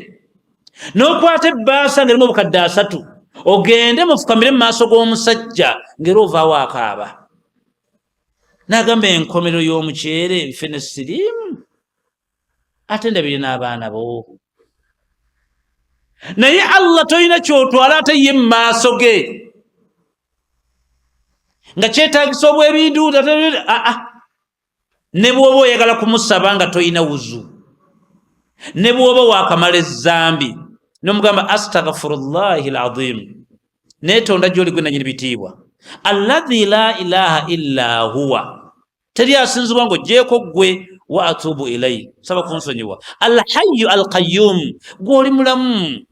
n'okwata ebbaasa ng'erimu obukadde 3, ogende mufukamire mu maaso g'omusajja ng'era ovaawo akaaba. N'agamba enkomero y'omuceere fene siriimu, ate ndabire n'abaana bo. Naye Allah tolina ky'otwala ate ye mu maaso ge nga kyetaagisa obw'ebintu. Ne bw'oba oyagala kumusaba nga tolina wuzu, ne bw'oba waakamala ezzambi, n'omugamba astaghfirullahi alazim, neetonda gy'oli gwe nannyini bitiibwa, alladhi la ilaha illa huwa, teri asinzibwa ng'oggyeko ggwe, wa atubu ilayhi, saba kunsonyiwa, alhayyu alqayyum, gw'oli mulamu,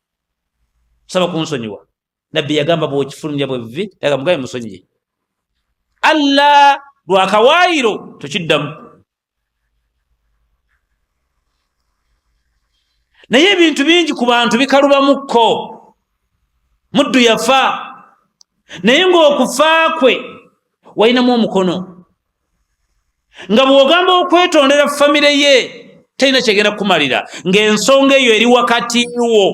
saba kunsonyiwa. Nabbi yagamba bw'okifulumya bwe bivi, yagamba mugabe musonyiye. Allah lwakawaayiro tokiddamu. Naye ebintu bingi ku bantu bikalubamukko. Muddu yafa, naye ng'okufa kwe walinamu omukono, nga bw'ogamba okwetondera famire ye talina kyegenda kukumalira, ng'ensonga eyo eri wakati wo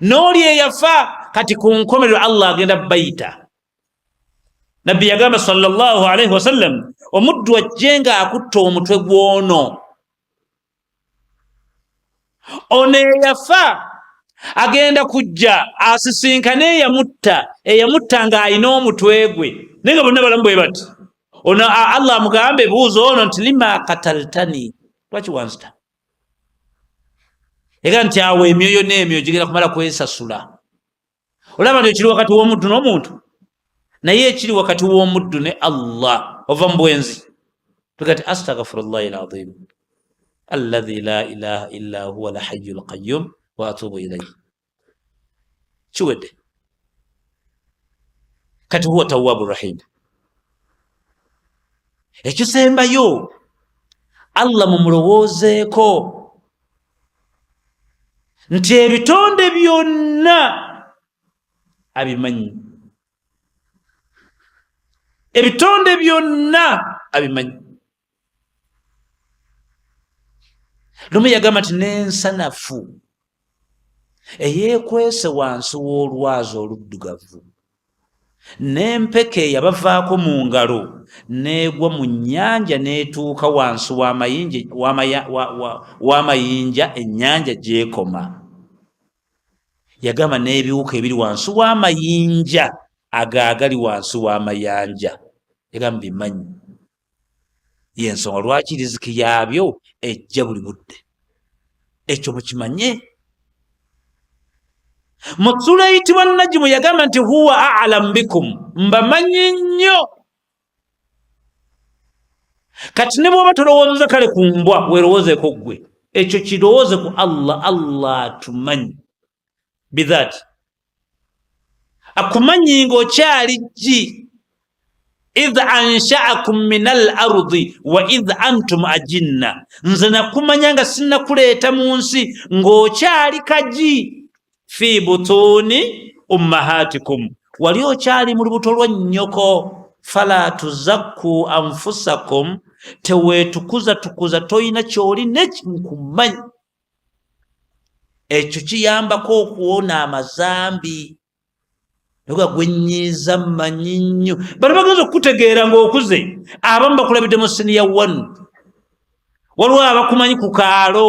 n'oli eyafa. Kati ku nkomerero Allah agenda bayita nabbi yagamba sallallahu alaihi wasallam omuddu wajjenga akutta omutwe gwono ono eyafa agenda kujja asisinkane eyamutta nga alina omutwe gwe naye nga bonna balamu bwe bati ono Allah amugambe buuzo ono nti lima kataltani lwaki wanzita ega nti awo emyoyo n'emyoyo gigenda kumala kwesasula olaba nti ekiri wakati w'omuddu n'omuntu naye ekiri wakati w'omuddu ne Allah ova mu bwenzi tugati astaghfirullahi alazim alladhi la ilaha illa huwa alhayyul qayyum wa atubu ilayhi kiwedde kati huwa tawwabur rahim ekisembayo Allah mumulowoozeeko nti ebitonde byonna abimanyi ebitonde byonna abimanyi lumu yagamba nti n'ensanafu eyeekwese wansi w'olwazi oluddugavu n'empeke yabavaako mu ngalo n'egwa mu nnyanja n'etuuka wansi w'amayinja ennyanja gy'ekoma yagamba n'ebiwuka ebiri wansi w'amayinja agaagali wansi w'amayanja yagamba bimanyi yensonga lwaki riziki yaabyo ejja buli budde ekyo mukimanye mu ssula eyitibwa Najimu yagamba nti huwa a'lam bikum mbamanyi nnyo kati ne bw'oba tolowooza kale ku mbwa weerowoozeeko ggwe ekyo kirowooze ku Allah atumanyi bidhaati akumanyi ng'okyali ggi idh ansha'akum min al-ardi wa idh antum ajinna nze nakumanya nga sinnakuleeta mu nsi ng'okyali kagi fi butuni ummahatikum wali okyali mu lubuto lwa nnyoko fala tuzakku anfusakum teweetukuza toyina kyoli nekinkumanyi ekyo kiyambako okuwona amazambi noga gwenyiza mmanyi nnyo bano bagenza okukutegeera ng'okuze abamu bakulabidde mu siniya 1 waliwo abakumanyi ku kaalo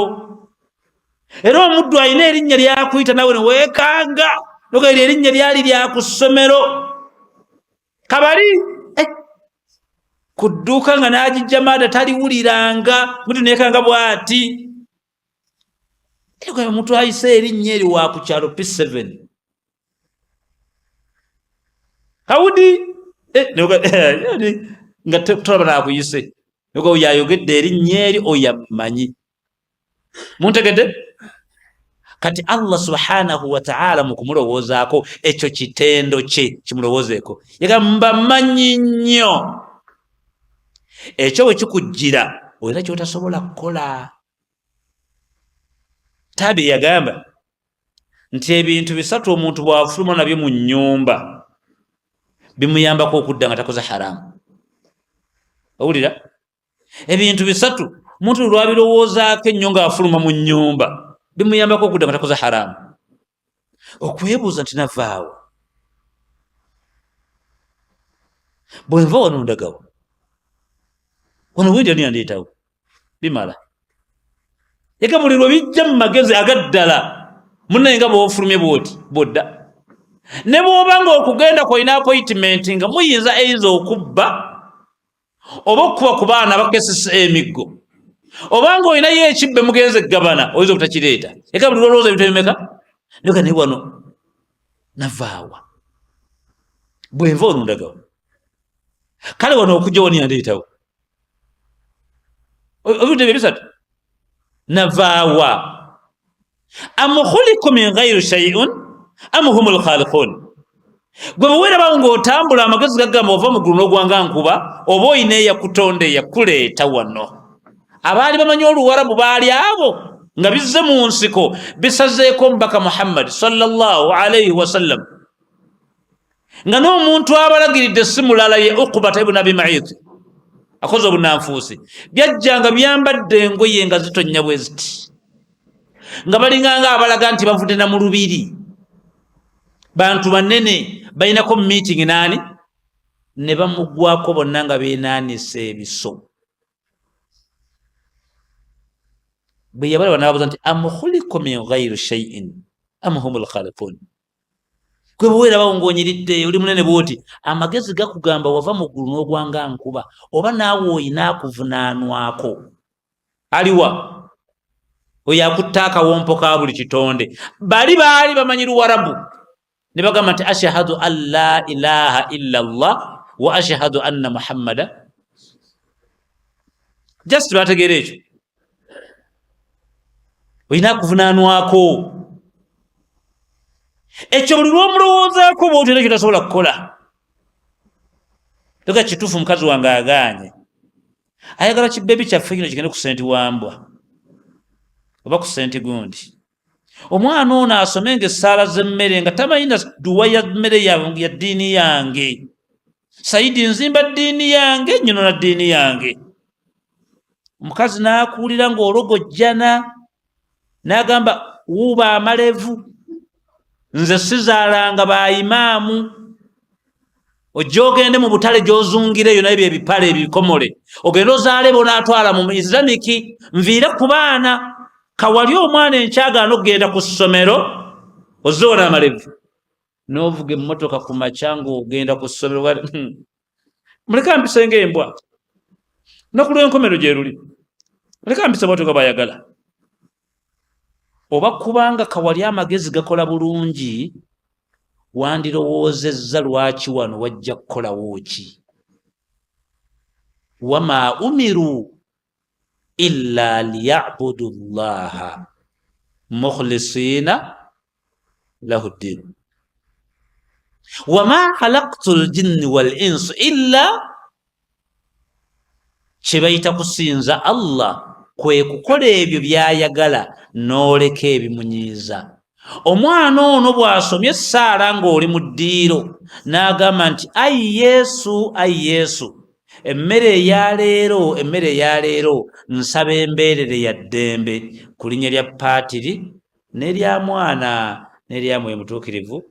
era omuddu alina erinnya lyakuyita nawe ne weekanga nogaira erinnya lyali lya ku ssomero kabali ku dduuka nga n'agijja maada taliwuliranga mutu neekanga bw'ati omuntu ayise erinnya eri wa ku kyalo P7 Hawudi nga tolaba naakuyise noga yayogedde erinnya eri oyamanyi muntegedde kati Allah subhanahu wa ta'ala mu kumulowoozaako ekyo kitendo kye kimulowoozeeko yagamba manyi nnyo ekyo bwe kikujjira olina kyotasobola kukola tabi yagamba nti ebintu bisatu omuntu bw'afuluma nabyo mu nnyumba bimuyambako okudda nga takoze haramu owulira ebintu bisatu omuntu lwabirowoozaako ennyo ng'afuluma mu nnyumba bimuyambako okudda nga takoze haramu okwebuuza nti navaawo bwenva wano ndagawo wano bwendya niyandeetawo bimala yega buli lwe bijja mu magezi agaddala munnaye nga bw'ofulumye bwoti bwodda ne bw'oba ng'okugenda kwolina appointment nga muyinza eiza okubba oba okukuba ku baana bakesesa emiggo oba ng'olinayo ekibbe mugenze gabana oyinza obutakireeta yega buli lwolowooza ebintu ebimeka nyoga naye wano navaawa bwenva ono ndagawo kale wano okujja woni yandeetawo ebintu ebyo bisatu navaawa am khuliqu min ghayri shay'in am humul khaliqun gwe bweweraba ng'otambula amagezi gagamba ova mu ggulu n'ogwanga nkuba oba oyina eyakutonda eyakuleeta wano abaali bamanyi oluwarabu baali abo nga bizze mu nsiko bisazeeko omubaka Muhammad sallallahu alaihi wasallam nga n'omuntu abalagiridde si mulala ye Uqbata ibn Abi Mu'ayth akoze obunanfuusi byajjanga byambadde engoye nga zitonnya bwe ziti nga balinganga abalaga nti bavudde na mu lubiri bantu banene balinako meeting nani ne bamugwako bonna nga beenaanisa ebiso. Bwe yabalaba n'ababuuza nti am khuliqu min ghayri shay'in am humul khaliqun. Gwe bwe weeraba ng'onyiridde oli munene bw'oti, amagezi gakugamba wava mu ggulu n'ogwanga nkuba, oba naawe oyina akuvunaanwako. Aliwa oyo akutta akawompo ka buli kitonde. Bali baali bamanyi Luwarabu ne bagamba nti ashhadu an la ilaha illa Allah wa ashhadu anna Muhammada. Just bategeera ekyo. Oyina akuvunaanwako. Ekyo buli lw'omulowoozaako bw'otyo nekyo tasobola kukola. Toka kituufu mukazi wange agaanye. Ayagala kibebi kyaffe kino kigende ku St. Wambwa oba ku St. Gundi. Omwana ono asomenga essaala z'emmere nga tamanyi na duwa ya mmere ya ddiini yange. Saidi nzimba ddiini yange, nnyino na ddiini yange. Omukazi n'akuulira ng'ologojjana n'agamba wuuba amalevu, nze sizaalanga ba imaamu. Ojja ogende mu butale gy'ozungireyo naye bye bipale ebikomole, ogende ozaale bonaatwala mu Islamiki, nviire ku baana. Kawali omwana enkyagaana okugenda ku ssomero ozoona amalevu n'ovuga emmotoka ku makya ng'ogenda ku ssomero. Muleka mpise ng'embwa naku lw'enkomero gye luli, muleka mpise motoka bayagala. Oba kubanga kawali amagezi gakola bulungi, wandirowoozezza lwaki wano wajja kukolawo ki? Wama umiru illa liyabudu llaha mukhlisina lahu ddin wama khalaqtu ljinni wal insu illa, kye bayita kusinza Allah kwe kukola ebyo byayagala n'oleka ebimunyiiza. Omwana ono bw'asomye essaala ng'oli mu ddiiro n'agamba nti ayi Yesu, ayi Yesu, emmere eyaleero nsaba embeerere ya ddembe ku linnya lya Paatiri n'erya Mwana n'erya Mwoyo Mutuukirivu.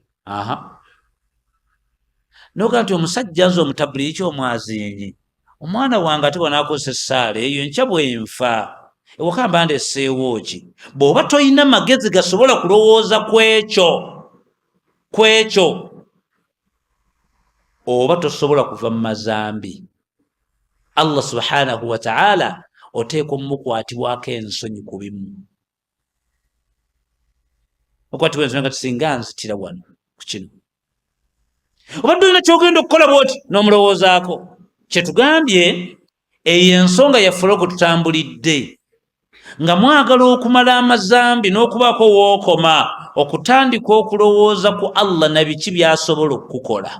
N'ogamba nti omusajja nze omutabuliiki omwazinyi, omwana wange ate bw'anaakozesa essaala eyo enkya bwenfa ewaka mba ndeseewo ki? Bw'oba toyina magezi gasobola kulowooza kwekyo oba tosobola kuva mu mazambi. Allah subhanahu wa ta'ala oteekwa omukwatibwako ensonyi ku bimu. Okwatibwa ensonyi nga tisinga nzitira wano ku kino. Obadde olina kyogenda okukola bw'oti n'omulowoozaako. Kye tugambye eyo ensonga yaffe olwo tutambulidde nga mwagala okumala amazambi n'okubaako wookoma, okutandika okulowooza ku Allah na biki by'asobola okukukola.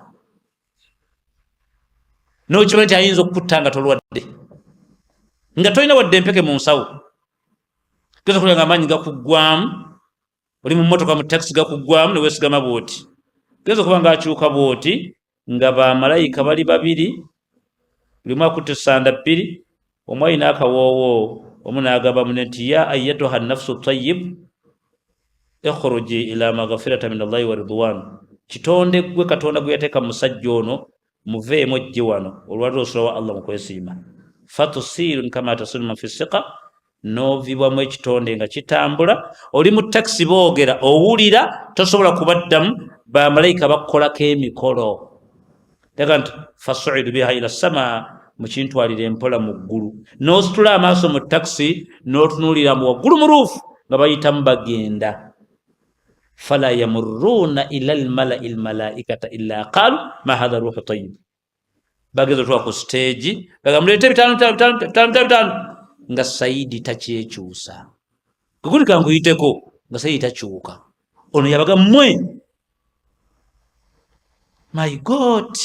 N'okimanyi nti ayinza okukutta nga tolwadde, nga tolina wadde empeke mu nsawo. Geza kulya nga amaanyi gakuggwamu, oli mu mmotoka mu takisi gakuggwamu ne weesigama bw'oti. Geza kuba ng'akyuka bw'oti nga bamalayika bali babiri, buli omu akutte essanda bbiri, omu alina akawoowo, omu n'agamba munne nti ya ayyatuha nnafsu tayyib ikhruji ila maghfirata min Allahi wa ridwan. Kitonde gwe Katonda gwe yateeka musajja ono, muveemu ojje wano olwaliro osula wa Allah mu kwesiima. Fatusiirun kama tasiiru man fi siqa, n'ovibwamu ekitonde nga kitambula. Oli mu takisi boogera, owulira, tosobola kubaddamu, bamalayika bakukolako emikolo. Tega nti fasuidu biha ila sama, mukintwalira empola mu ggulu. N'ositula amaaso mu takisi n'otunuulira mu waggulu mu ruufu nga bayitamu bagenda. Fala yamurruuna ila almalai almalaikata illa qaalu ma hadha ruuhu tayyib. Bageza tuwa ku stage baga muleete bitano nga Saidi takyekyusa. Kuguli kanguyiteko nga Saidi takyuka. Ono yabaga mmwe. My God,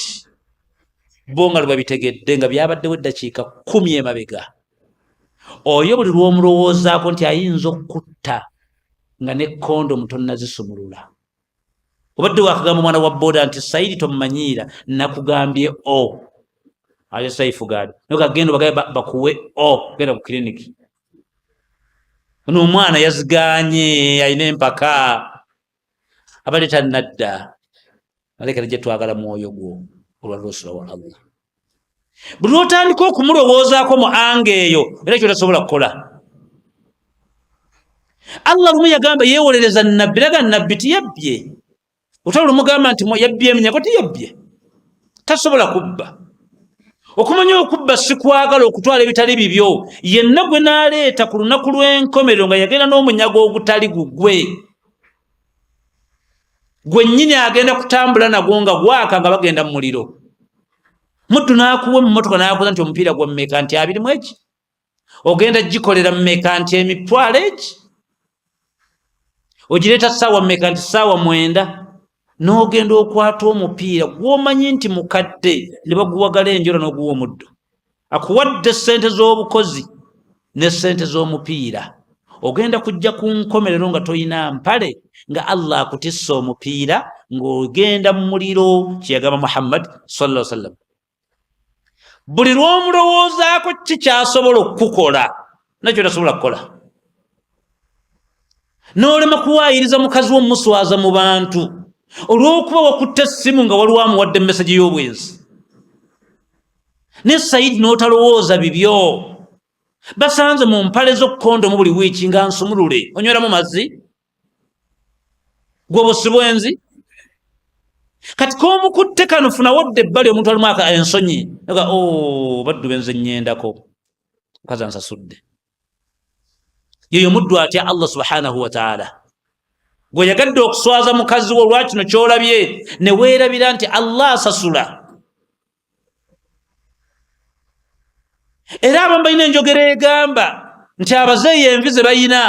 bonga lwa bitegedde nga byabaddewo eddakiika 10 emabega. Oyo buli lw'omulowoozaako nti ayinza okutta nga ne kondomu tonnazisumulula. Obadde wakagamba omwana wa boda nti Saidi tomumanyiira, nakugambye ayo saifu gadi noka gendo bagaye bakuwe genda ku kliniki. Ono omwana yaziganye ayina empaka abali tannadda. Aleka gye twagala mwoyo gwo. olwa lusula wa Allah. Buli lwotandika okumulowoozaako mu anga eyo era kyotasobola kukola. Allah lumu yagamba yeewolereza nabbi, laga nabbi tiyabbye. Otalo lumugamba nti yabbye eminyako, tiyabbye, tasobola kubba. Okumanya okubba si kwagala okutwala ebitali bibyo. Yenna gwe n'aleeta ku lunaku lw'enkomerero nga yagenda n'omunyago ogutali gugwe, gwe nnyini agenda kutambula nagwo nga gwaka nga bagenda mu muliro. Muddu n'akuwa mu mmotoka n'akuza nti omupiira gwa mmeka, nti 21 eki, ogenda gikolera mmeka, nti emitwalo eki, ogireeta ssaawa mmeka, nti ssaawa 9, n'ogenda okwata omupiira gw'omanyi nti mukadde ne baguwagala enjora n'oguwa omuddo. Akuwadde ssente z'obukozi ne ssente z'omupiira, ogenda kujja ku nkomerero nga toyina mpale, nga Allah akutissa omupiira ng'ogenda mu muliro. Kyeyagamba Muhammad sallallahu alaihi wasallam. Buli lw'omulowoozaako kikyasobola okukukola, nakyo tasobola kukola. N'olema kuwaayiriza mukazi w'omuswaza mu bantu olw'okuba wakutte essimu nga waliwo amuwadde message y'obwenzi. Ne Saidi n'otalowooza bibyo, basanze mu mpale z'okkondomu buli wiiki nga nsumulule, onyweramu mazzi gwobusi bwenzi. Kati k'omukutte kano funa wadde ebbali omuntu alimu ensonyi, nga baddu benze nnyendako, mukazi ansasudde. Yeyo muddu atya Allah subhanahu wa ta'ala. Gwe yagadde okuswaza mukazi wo olwakino kyolabye, ne weerabira nti Allah asasula. Era abamu balina enjogera egamba nti abazeeyi envi ze balina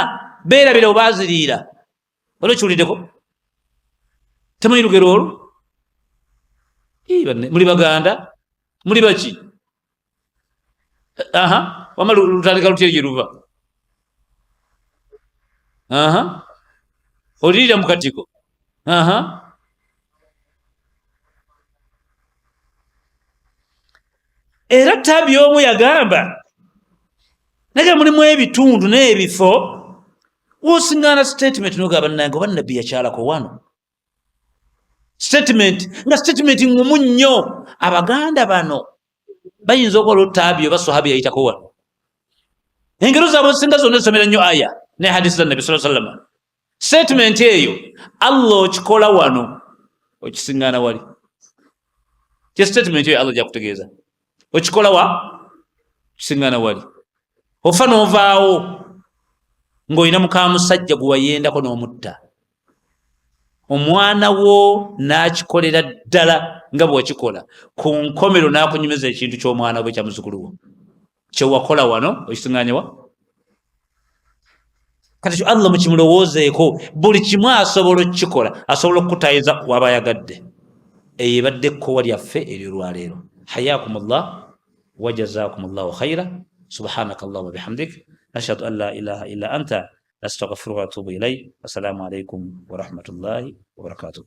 beerabira oba aziriira. Olwo kiwuliddeko? Temanyi lugero olwo? Muli Baganda? Muli baki? Wama lutandika lutya gye luva? Olirira mu katiko. Era Tabi omu yagamba naye mulimu ebitundu n'ebifo wosiŋŋaana statement n'ogamba bannange oba nabbi yakyalako wano. Statement nga statement ngumu nnyo. Abaganda bano bayinza okukola Tabi oba Sahabi yayitako wano. Engero zaabwe ezisinga zonna zisomera nnyo aya ne hadisi za Nabbi sallallahu alaihi wasallam. Statement eyo Allah okikola wano okisiŋŋaana wali. Kye statement eyo Allah gyakutegeeza. Okikola wa kisiŋŋaana wali. Ofa n'ovaawo ng'olina muka musajja gwe wayendako n'omutta. Omwana wo n'akikolera ddala nga bwe wakikola, ku nkomero n'akunyumiza ekintu ky'omwana gwe kya muzzukulu wo. Kye wakola wano okisiŋŋaanya wa? Kati kyo Allah mukimulowoozeeko, buli kimu asobola okukikola, asobola okukutayiza waba ayagadde. Eyo ebadde ekkowa lyaffe ery'olwaleero. Hayaakumullah wa jazaakumullahu khayra. Subhanakallahumma wa bihamdik, nashhadu an la ilaha illa anta, nastaghfiruka wa atubu ilayk. Assalamu alaikum wa rahmatullahi wa barakatuh.